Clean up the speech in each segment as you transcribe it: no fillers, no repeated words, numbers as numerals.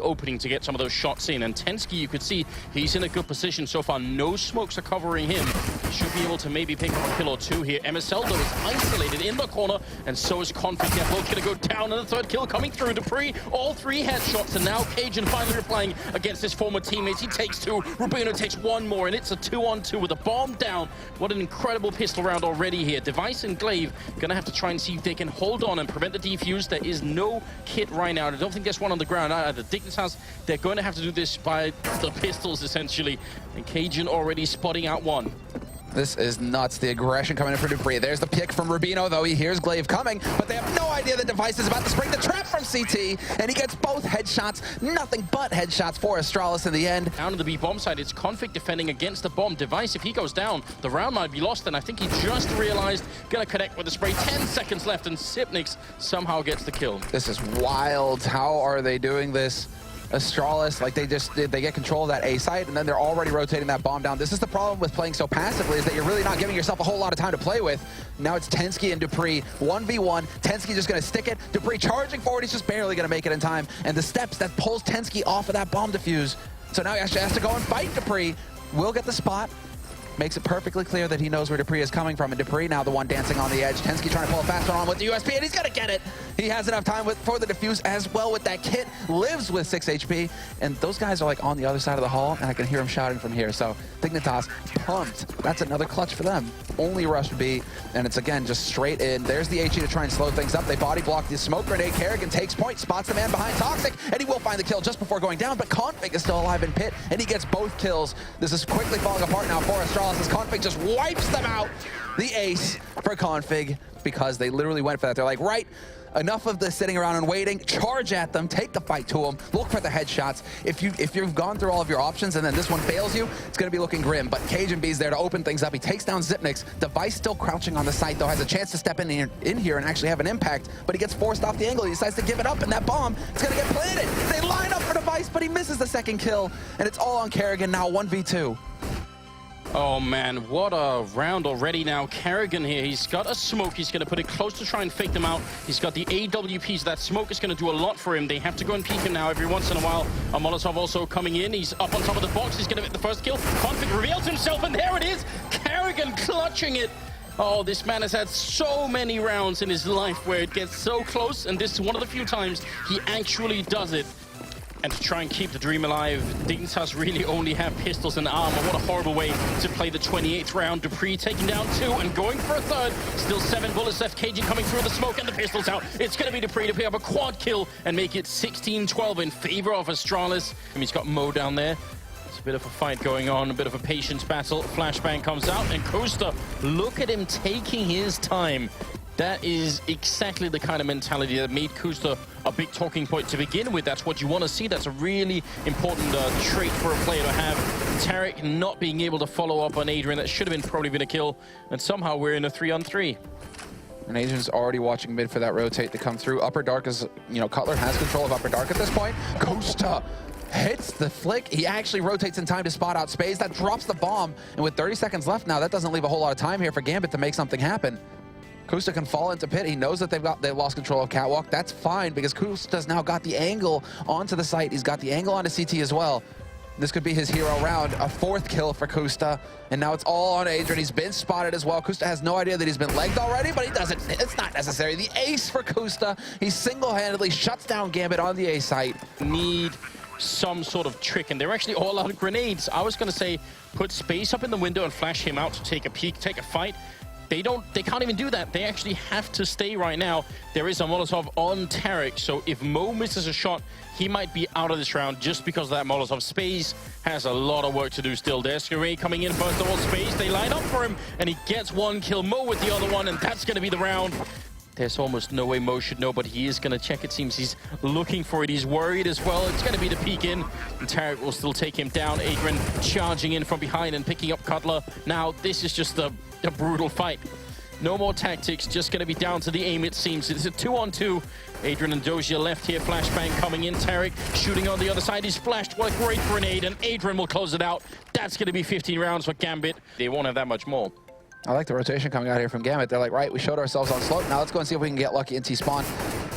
opening to get some of those shots in. And Tensky, you could see, he's in a good position so far. No smokes are covering him. He should be able to maybe pick up a kill or two here. MSL, though, is isolated in the corner, and so is Config. They're both going to go down, and the third kill coming through. Dupree, all three headshots, and now Cajun finally replying against his former teammates. He takes two, Rubino takes one more, and it's a 2-on-2 with a bomb down. What an incredible pistol round already here. Device and Glaive going to have to try and see if they can hold on and prevent the defuse. There is no kit right now. I don't think there's one on the ground either. Dignitas, they're going to have to do this by the pistols, essentially. And Cajun already spotting out one. This is nuts. The aggression coming in for Dupree. There's the pick from Rubino, though. He hears Glaive coming, but they have no idea the Device is about to spring the trap from CT, and he gets both headshots. Nothing but headshots for Astralis in the end. Down to the B bomb side, it's Config defending against the bomb. Device, if he goes down, the round might be lost, and I think he just realized, gonna connect with the spray. 10 seconds left, and Sipnix somehow gets the kill. This is wild. How are they doing this? Astralis, like they get control of that A site, and then they're already rotating that bomb down. This is the problem with playing so passively, is that you're really not giving yourself a whole lot of time to play with. Now it's Tensky and Dupree, 1v1. Tensky just gonna stick it. Dupree charging forward, he's just barely gonna make it in time. And the steps that pulls Tensky off of that bomb defuse. So now he actually has to go and fight Dupree. Will get the spot. Makes it perfectly clear that he knows where Dupree is coming from, and Dupree now the one dancing on the edge. Tensky trying to pull a fast one on with the USP, and he's gonna get it. He has enough time for the defuse as well with that kit. Lives with 6 HP, and those guys are like on the other side of the hall, and I can hear him shouting from here. So Dignitas pumped. That's another clutch for them. Only rush B, and it's again just straight in. There's the HE to try and slow things up. They body block the smoke grenade. Kerrigan takes point, spots the man behind Toxic, and he will find the kill just before going down. But Config is still alive in pit, and he gets both kills. This is quickly falling apart now for Astralis as Config just wipes them out. The ace for Config, because they literally went for that. They're like, right, enough of the sitting around and waiting. Charge at them, take the fight to them, look for the headshots. If you've gone through all of your options and then this one fails you, it's going to be looking grim. But Cajun B's there to open things up. He takes down Zipnix. Device still crouching on the site, though, has a chance to step in here and actually have an impact, but he gets forced off the angle. He decides to give it up, and that bomb is going to get planted. They line up for Device, but he misses the second kill, and it's all on Kerrigan now, 1v2. Oh man, what a round already now. Kerrigan here, he's got a smoke. He's going to put it close to try and fake them out. He's got the AWPs. That smoke is going to do a lot for him. They have to go and peek him now every once in a while. A Molotov also coming in. He's up on top of the box. He's going to get the first kill. Config reveals himself, and there it is. Kerrigan clutching it. Oh, this man has had so many rounds in his life where it gets so close, and this is one of the few times he actually does it. And to try and keep the dream alive, Dignitas really only have pistols and armor. What a horrible way to play the 28th round. Dupree taking down 2 and going for a third. Still 7 bullets left. Cajun coming through the smoke, and the pistol's out. It's going to be Dupree to pick up a quad kill and make it 16-12 in favor of Astralis. And he's got Mo down there. It's a bit of a fight going on, a bit of a patience battle. Flashbang comes out, and Costa, look at him taking his time. That is exactly the kind of mentality that made Kusta a big talking point to begin with. That's what you want to see. That's a really important trait for a player to have. Tarek not being able to follow up on Adrian. That should have probably been a kill. And somehow we're in a 3-on-3. And Adrian's already watching mid for that rotate to come through. Upper Dark is, Cutler has control of Upper Dark at this point. Costa hits the flick. He actually rotates in time to spot out Space. That drops the bomb. And with 30 seconds left now, that doesn't leave a whole lot of time here for Gambit to make something happen. Kusta can fall into pit. He knows that they've lost control of Catwalk. That's fine, because Kusta's now got the angle onto the site. He's got the angle onto CT as well. This could be his hero round. A 4th kill for Kusta, and now it's all on Adrian. He's been spotted as well. Kusta has no idea that he's been legged already, but he doesn't. It's not necessary. The ace for Kusta. He single-handedly shuts down Gambit on the A site. Need some sort of trick, and they're actually all out of grenades. I was going to say put Space up in the window and flash him out to take a peek, take a fight. They can't even do that. They actually have to stay right now. There is a Molotov on Tarek, so if Mo misses a shot, he might be out of this round just because of that Molotov. Space has a lot of work to do still. There's Scurry coming in first of all. Space, they line up for him, and he gets one kill. Mo with the other one, and that's going to be the round. There's almost no way Mo should know, but he is going to check. It seems he's looking for it. He's worried as well. It's going to be the peek in, and Tarek will still take him down. Adrian charging in from behind and picking up Cutler. Now, this is just a brutal fight. No more tactics, just going to be down to the aim, it seems. It's a 2-on-2. Adrian and Dozier left here. Flashbang coming in. Tarek shooting on the other side. He's flashed. What a great grenade, and Adrian will close it out. That's going to be 15 rounds for Gambit. They won't have that much more. I like the rotation coming out here from Gambit. They're like, right, we showed ourselves on slope. Now let's go and see if we can get lucky in T-spawn.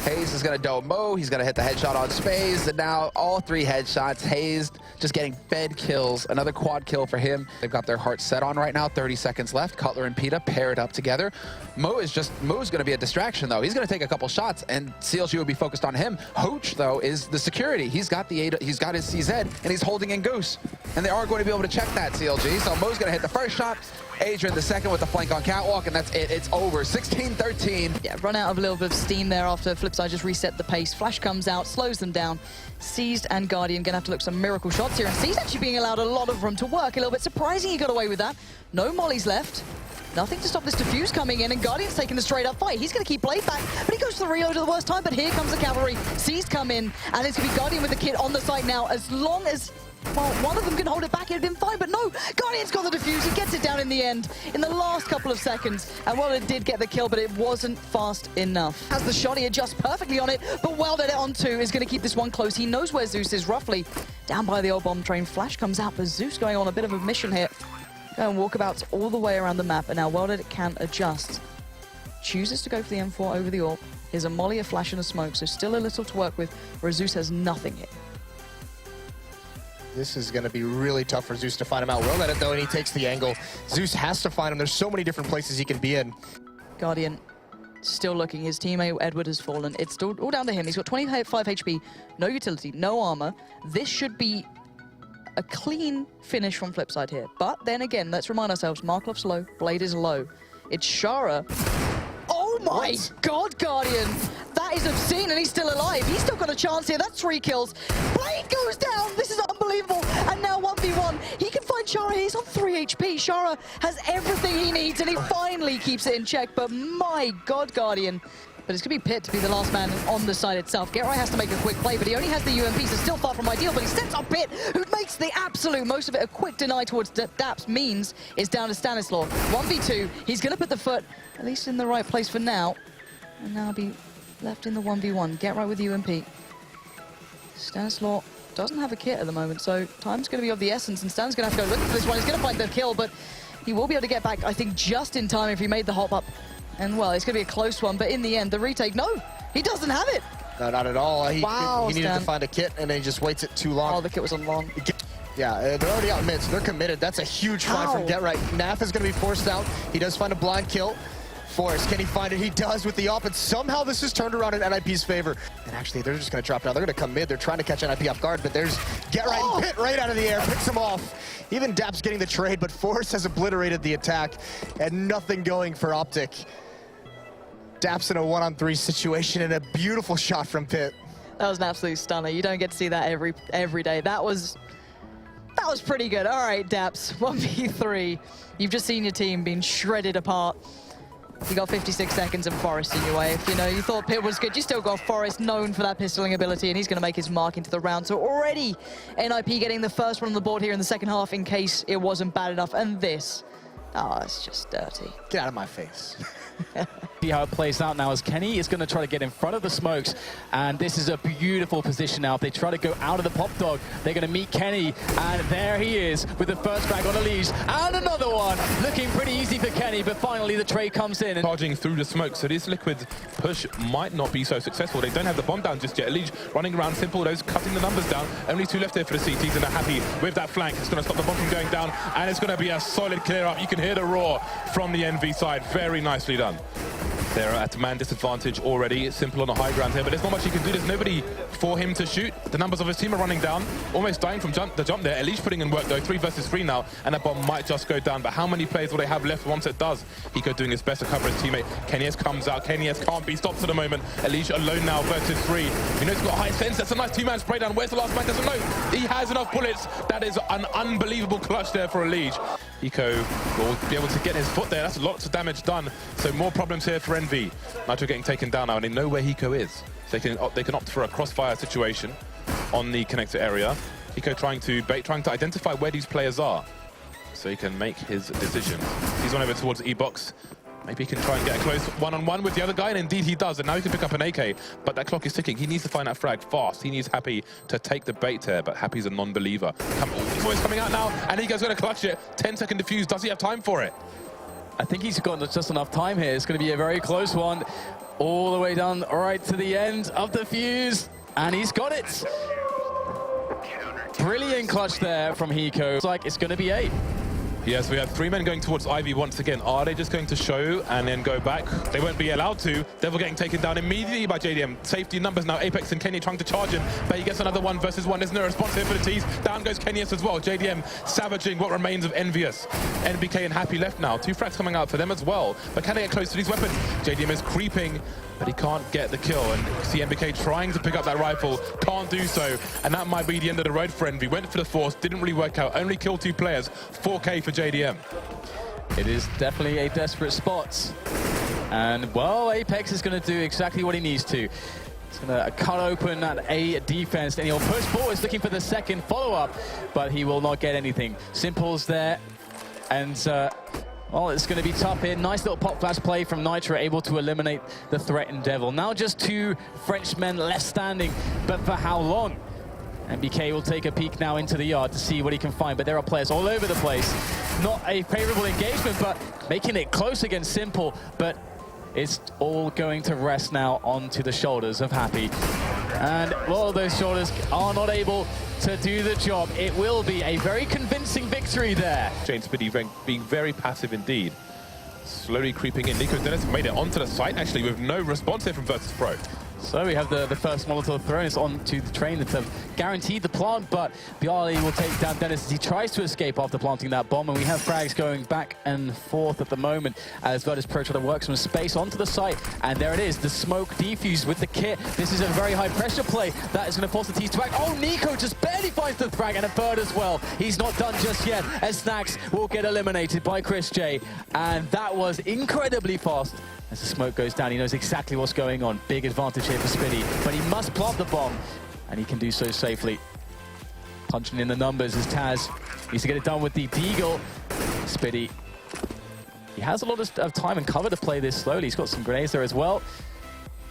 FaZe is going to dome Mo. He's going to hit the headshot on Spaze. And now all 3 headshots. FaZe just getting fed kills. Another quad kill for him. They've got their hearts set on right now. 30 seconds left. Cutler and Peta paired up together. Mo's going to be a distraction, though. He's going to take a couple shots, and CLG will be focused on him. Hoach, though, is the security. He's got his CZ, and he's holding in Goose. And they are going to be able to check that, CLG. So Mo's going to hit the first shot. Adrian the second with the flank on Catwalk, and that's it. It's over. 16-13. Yeah, run out of a little bit of steam there after FlipSide just reset the pace. Flash comes out, slows them down. Seized and Guardian gonna have to look some miracle shots here. And Seized actually being allowed a lot of room to work. A little bit surprising he got away with that. No mollies left. Nothing to stop this defuse coming in, and Guardian's taking a straight up fight. He's going to keep Blade back, but he goes for the reload at the worst time. But here comes the cavalry. Seized come in, and it's going to be Guardian with the kit on the site now. As long as, well, one of them can hold it back, it'd been fine. But no, Guardian's got the defuse. He gets it down in the end, in the last couple of seconds. And well, it did get the kill, but it wasn't fast enough. Has the shot, he adjusts perfectly on it, but welded it on 2 is going to keep this one close. He knows where Zeus is roughly. Down by the old bomb train. Flash comes out, but Zeus going on a bit of a mission here. Going walkabouts all the way around the map, and now Welded can adjust. Chooses to go for the M4 over the AWP. Here's a molly, a flash, and a smoke, so still a little to work with, where Zeus has nothing here. This is going to be really tough for Zeus to find him out. Well at it, though, and he takes the angle. Zeus has to find him. There's so many different places he can be in. Guardian still looking. His teammate Edward has fallen. It's still all down to him. He's got 25 HP, no utility, no armor. This should be a clean finish from FlipSide here. But then again, let's remind ourselves, Marklov's low, Blade is low. It's Shara. Oh my God, Guardian! That is obscene, and he's still alive. He's still got a chance here. That's 3 kills. Blade goes down. This is unbelievable. And now 1v1. He can find Shara. He's on 3 HP. Shara has everything he needs, and he finally keeps it in check. But my God, Guardian. But it's going to be Pit to be the last man on the side itself. Get Right has to make a quick play, but he only has the UMP, so still far from ideal. But he sets up Pit, who makes the absolute most of it. A quick deny towards Daps means it's down to Stanislaw. 1v2. He's going to put the foot at least in the right place for now. And now be left in the 1v1. Get Right with UMP. Stanislaw doesn't have a kit at the moment, so time's going to be of the essence. And Stan's going to have to go looking for this one. He's going to find the kill, but he will be able to get back, I think, just in time if he made the hop up. And, well, it's going to be a close one, but in the end, the retake, no, he doesn't have it. No, not at all. He needed Stan. to find a kit, and then he just waits it too long. Oh, the kit was on long. Yeah, they're already out mid, so they're committed. That's a huge find from Get Right. Naf is going to be forced out. He does find a blind kill. Forrest, can he find it? He does with the AWP, and somehow this is turned around in NIP's favor. And actually, they're just going to drop now. They're going to come mid. They're trying to catch NIP off guard, but there's Get Right and Pit right out of the air, picks him off. Even Daps getting the trade, but Forrest has obliterated the attack, and nothing going for OpTic. Daps in a 1-on-3 situation, and a beautiful shot from Pit. That was an absolute stunner. You don't get to see that every day. That was pretty good. All right, Daps, 1v3. You've just seen your team being shredded apart. You got 56 seconds and Forrest in your way. If you thought Pit was good, you still got Forrest, known for that pistoling ability, and he's going to make his mark into the round. So already NIP getting the first one on the board here in the second half in case it wasn't bad enough. And this, oh, it's just dirty. Get out of my face. See how it plays out now as Kenny is going to try to get in front of the smokes, and this is a beautiful position now. If they try to go out of the pop dog, they're going to meet Kenny, and there he is with the first frag on a leash, and another one. Looking pretty easy for Kenny, but finally the trade comes in. Charging through the smoke, so this liquid push might not be so successful. They don't have the bomb down just yet. Leach running around simple, those cutting the numbers down. Only 2 left there for the CTs, and they're happy with that flank. It's going to stop the bomb from going down, and it's going to be a solid clear up. You can hear the roar from the NV side. Very nicely done. They're at man disadvantage already. Simple on the high ground here, but there's not much he can do. There's nobody for him to shoot. The numbers of his team are running down, almost dying from the jump there. Elish putting in work though, 3 versus 3 now, and that bomb might just go down. But how many players will they have left once it does? Hiko doing his best to cover his teammate. Kenyes comes out. Kenyes can't be stopped for the moment. Elish alone now versus 3. You know he's got high sense. That's a nice 2-man spray down. Where's the last man? Doesn't know. He has enough bullets. That is an unbelievable clutch there for Elish. Hiko will be able to get his foot there. That's lots of damage done. So more problems here for NV. Nitro getting taken down now, and they know where Hiko is. So they can opt for a crossfire situation on the connector area. Hiko trying to identify where these players are, so he can make his decision. He's on over towards E-Box. Maybe he can try and get a close one-on-one with the other guy, and indeed he does. And now he can pick up an AK, but that clock is ticking. He needs to find that frag fast. He needs Happy to take the bait here, but Happy's a non-believer. He's always coming out now, and Hiko's going to clutch it. 10-second defuse. Does he have time for it? I think he's got just enough time here. It's going to be a very close one. All the way down right to the end of the fuse. And he's got it. Brilliant clutch there from Hiko. It's like it's going to be 8. Yes, we have 3 men going towards Ivy once again. Are they just going to show and then go back? They won't be allowed to. Devil getting taken down immediately by JDM. Safety numbers now. Apex and Kenny trying to charge him, but he gets another 1 versus 1. There's no response here for the T's. Down goes Kenyus as well. JDM savaging what remains of Envious. NBK and Happy left now. 2 frags coming out for them as well. But can they get close to these weapons? JDM is creeping, but he can't get the kill. And see NBK trying to pick up that rifle. Can't do so. And that might be the end of the road for Envy. Went for the force. Didn't really work out. Only killed 2 players. 4K for JDM. It is definitely a desperate spot. And, well, Apex is going to do exactly what he needs to. He's going to cut open that A defense, and he'll push forward, looking for the second follow-up, but he will not get anything. Simple's there, and, well, it's going to be tough here. Nice little pop flash play from Nitro, able to eliminate the threat in Devil. Now just 2 Frenchmen left standing, but for how long? NBK will take a peek now into the yard to see what he can find, but there are players all over the place. Not a favorable engagement, but making it close against Simple, but it's all going to rest now onto the shoulders of Happy. And, well, those shoulders are not able to do the job. It will be a very convincing victory there. Jane Spiddy being very passive indeed. Slowly creeping in. Nico Dennis made it onto the site, actually, with no response here from Virtus.Pro. So we have the first Molotov thrown. It's onto the train that's guaranteed the plant, but Bialy will take down Dennis as he tries to escape after planting that bomb. And we have frags going back and forth at the moment as Virtus.Pro try to work some space onto the site. And there it is, the smoke defused with the kit. This is a very high pressure play that is going to force the T's to act. Oh, Nico just barely finds the frag, and a third as well. He's not done just yet, as Snacks will get eliminated by Chris J. And that was incredibly fast. As the smoke goes down, he knows exactly what's going on. Big advantage here for Spiddy, but he must plant the bomb, and he can do so safely. Punching in the numbers as Taz needs to get it done with the Deagle. Spiddy, he has a lot of time and cover to play this slowly. He's got some grenades there as well.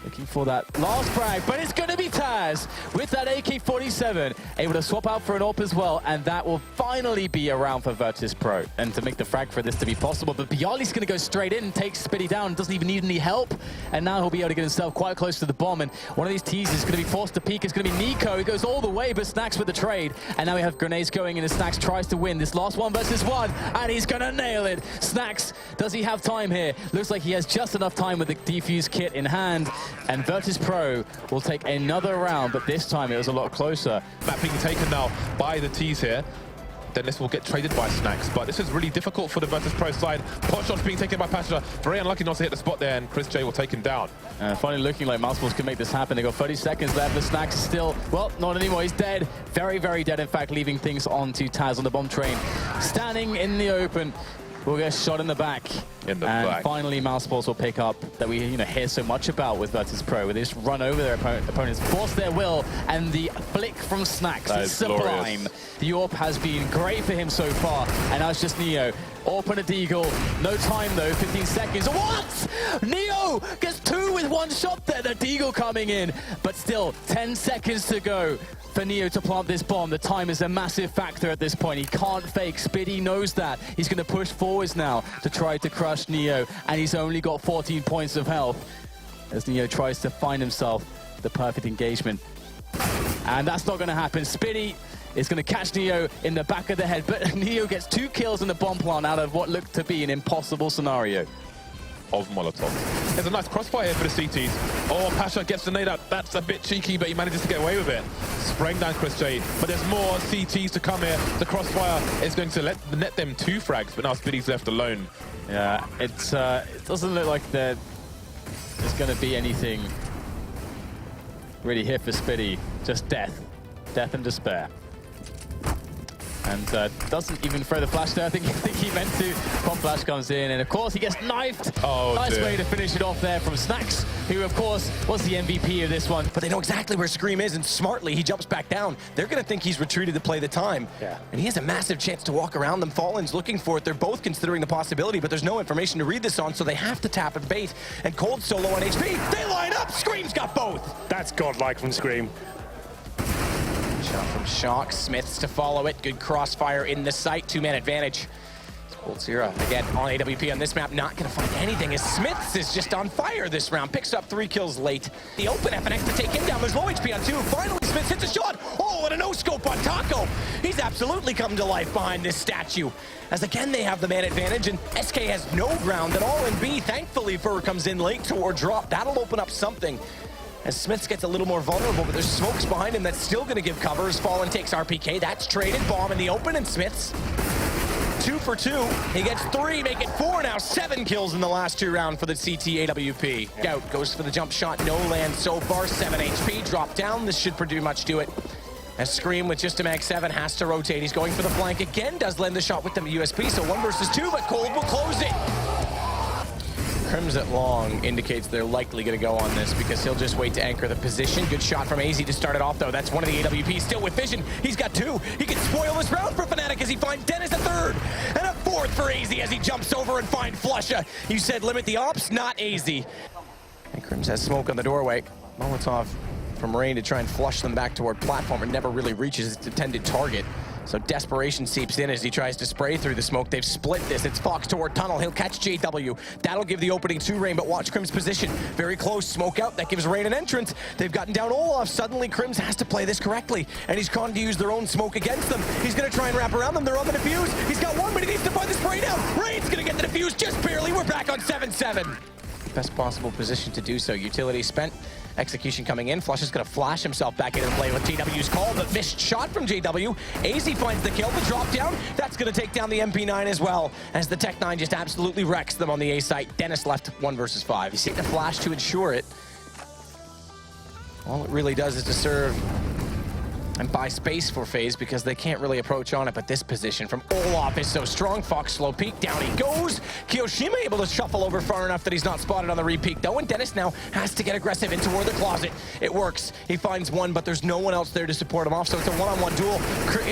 Looking for that last frag, but it's going to be Taz with that AK-47, able to swap out for an AWP as well, and that will finally be a round for Virtus.Pro. And to make the frag for this to be possible, but Bialy's going to go straight in and take Spiddy down, doesn't even need any help, and now he'll be able to get himself quite close to the bomb, and one of these T's is going to be forced to peek. It's going to be Nico. He goes all the way, but Snacks with the trade, and now we have grenades going in as Snacks tries to win this last 1 versus 1, and he's going to nail it. Snacks, does he have time here? Looks like he has just enough time with the defuse kit in hand. And Virtus.Pro will take another round, but this time it was a lot closer. Map being taken now by the T's here. Dennis will get traded by Snacks, but this is really difficult for the Virtus.Pro side. Pot shots being taken by Pasha. Very unlucky not to hit the spot there, and Chris J will take him down. Finally looking like Mouseballs can make this happen. They got 30 seconds left. The Snacks is still, well, not anymore. He's dead. Very, very dead, in fact, leaving things on to Taz on the bomb train. Standing in the open. Will get shot in the back. And finally, Mouseballs will pick up that we hear so much about with Virtus.Pro, where they just run over their opponents, force their will, and the flick from Snacks is sublime. The AWP has been great for him so far, and now it's just Neo. AWP and a Deagle. No time though, 15 seconds. What? Neo gets 2 with 1 shot there. The Deagle coming in, but still 10 seconds to go for Neo to plant this bomb. The time is a massive factor at this point. He can't fake. Spiddy knows that. He's going to push forwards now to try to crush Neo, and he's only got 14 points of health as Neo tries to find himself the perfect engagement. And that's not going to happen. Spiddy is going to catch Neo in the back of the head, but Neo gets 2 kills in the bomb plant out of what looked to be an impossible scenario. Of Molotov. There's a nice crossfire here for the CTs. Oh, Pasha gets the nade out. That's a bit cheeky, but he manages to get away with it. Spraying down Chris J. But there's more CTs to come here. The crossfire is going to net them 2 frags, but now Spiddy's left alone. Yeah, it doesn't look like there's going to be anything really here for Spiddy. Just death. Death and despair. And doesn't even throw the flash there. I think he meant to. Pop flash comes in, and of course he gets knifed. Oh, nice dear. way to finish it off there from Snacks, who of course was the MVP of this one. But they know exactly where Scream is, and smartly he jumps back down. They're going to think he's retreated to play the time. Yeah. And he has a massive chance to walk around them. Fallen's looking for it. They're both considering the possibility, but there's no information to read this on, so they have to tap and bait. And Cold's so low on HP. They line up. Scream's got both. That's godlike from Scream. Shot from Shock. Smiths to follow it. Good crossfire in the sight. 2-man advantage. Zira again on AWP on this map, not gonna find anything as Smiths is just on fire this round. Picks up 3 kills late. The open FNX to take him down. There's low HP on 2. Finally, Smiths hits a shot. Oh, and a no-scope on Taco. He's absolutely come to life behind this statue. As again, they have the man advantage, and SK has no ground at all in B. Thankfully, Fur comes in late toward drop. That'll open up something. As Smiths gets a little more vulnerable, but there's smokes behind him that's still gonna give cover as Fallen takes RPK. That's traded. Bomb in the open, and Smiths 2 for 2. He gets 3, make it 4 now. 7 kills in the last 2 rounds for the CT AWP. Out goes for the jump shot. No land so far. 7 HP. Drop down. This should pretty much do it. As Scream with just a mag 7 has to rotate. He's going for the flank again. Does land the shot with the USP. So 1 versus 2, but Cold will close it. Crims at long indicates they're likely going to go on this because he'll just wait to anchor the position. Good shot from AZ to start it off, though. That's one of the AWPs still with vision. He's got 2. He can spoil this round for Fnatic as he finds Dennis a 3rd. And a 4th for AZ as he jumps over and finds Flusha. You said limit the ops, not AZ. And Crims has smoke on the doorway. Molotov from Rain to try and flush them back toward platform and never really reaches its intended target. So desperation seeps in as he tries to spray through the smoke. They've split this. It's Fox toward tunnel. He'll catch JW. That'll give the opening to Rain, but watch Crim's position. Very close. Smoke out. That gives Rain an entrance. They've gotten down Olaf. Suddenly, Crims has to play this correctly, and he's gone to use their own smoke against them. He's going to try and wrap around them. They're on the defuse. He's got 1, but he needs to find the spray down. Rain's going to get the defuse just barely. We're back on 7-7. Best possible position to do so. Utility spent. Execution coming in. Flush is going to flash himself back into the play with JW's call, but missed shot from JW. AZ finds the kill, the drop down. That's going to take down the MP9 as well, as the Tech-9 just absolutely wrecks them on the A site. Dennis left 1 versus 5. He's taking the flash to ensure it. All it really does is to serve and buy space for FaZe because they can't really approach on it, but this position from Olaf is so strong. Fox slow peek, down he goes. Kiyoshima able to shuffle over far enough that he's not spotted on the re-peek though, and Dennis now has to get aggressive in toward the closet. It works. He finds 1, but there's no one else there to support him off, so it's a one-on-one duel.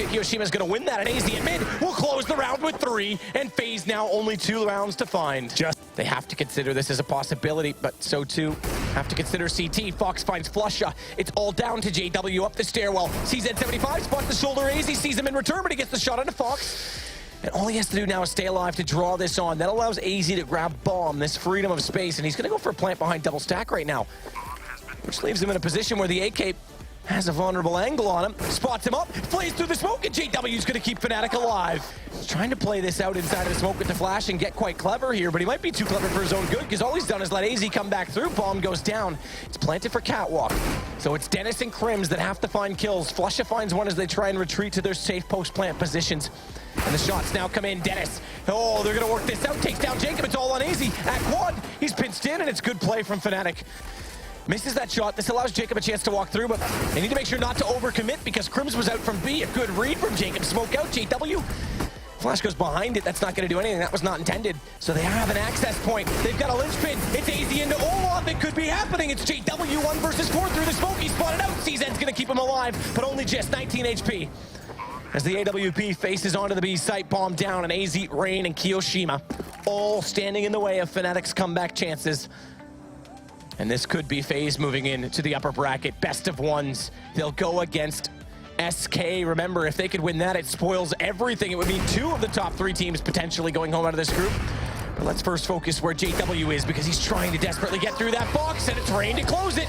Kiyoshima's gonna win that, and AZ at mid will close the round with 3, and FaZe now only 2 rounds to find. They have to consider this as a possibility, but so too have to consider CT. Fox finds Flusha. It's all down to JW up the stairwell. CZ75 spots the shoulder. AZ sees him in return, but he gets the shot onto Fox. And all he has to do now is stay alive to draw this on. That allows AZ to grab Bomb, this freedom of space, and he's going to go for a plant behind double stack right now, which leaves him in a position where the AK has a vulnerable angle on him, spots him up, flays through the smoke, and JW's going to keep Fnatic alive. He's trying to play this out inside of the smoke with the flash and get quite clever here, but he might be too clever for his own good because all he's done is let AZ come back through. Bomb goes down. It's planted for Catwalk. So it's Dennis and Crims that have to find kills. Flusha finds 1 as they try and retreat to their safe post-plant positions. And the shots now come in. Dennis, oh, they're going to work this out. Takes down Jacob. It's all on AZ. At quad, he's pinched in, and it's good play from Fnatic. Misses that shot. This allows Jacob a chance to walk through, but they need to make sure not to overcommit because Crims was out from B. A good read from Jacob. Smoke out, JW. Flash goes behind it. That's not going to do anything. That was not intended. So they have an access point. They've got a linchpin. It's AZ into Olaf. It could be happening. It's JW 1 versus 4 through the smoke. He spotted out. CZ's going to keep him alive, but only just 19 HP. As the AWP faces onto the B site, Bomb down, and AZ, Rain, and Kiyoshima all standing in the way of Fnatic's comeback chances. And this could be FaZe moving in to the upper bracket. Best of 1s. They'll go against SK. Remember, if they could win that, it spoils everything. It would mean 2 of the top 3 teams potentially going home out of this group. But let's first focus where JW is because he's trying to desperately get through that box, and it's Rain to close it.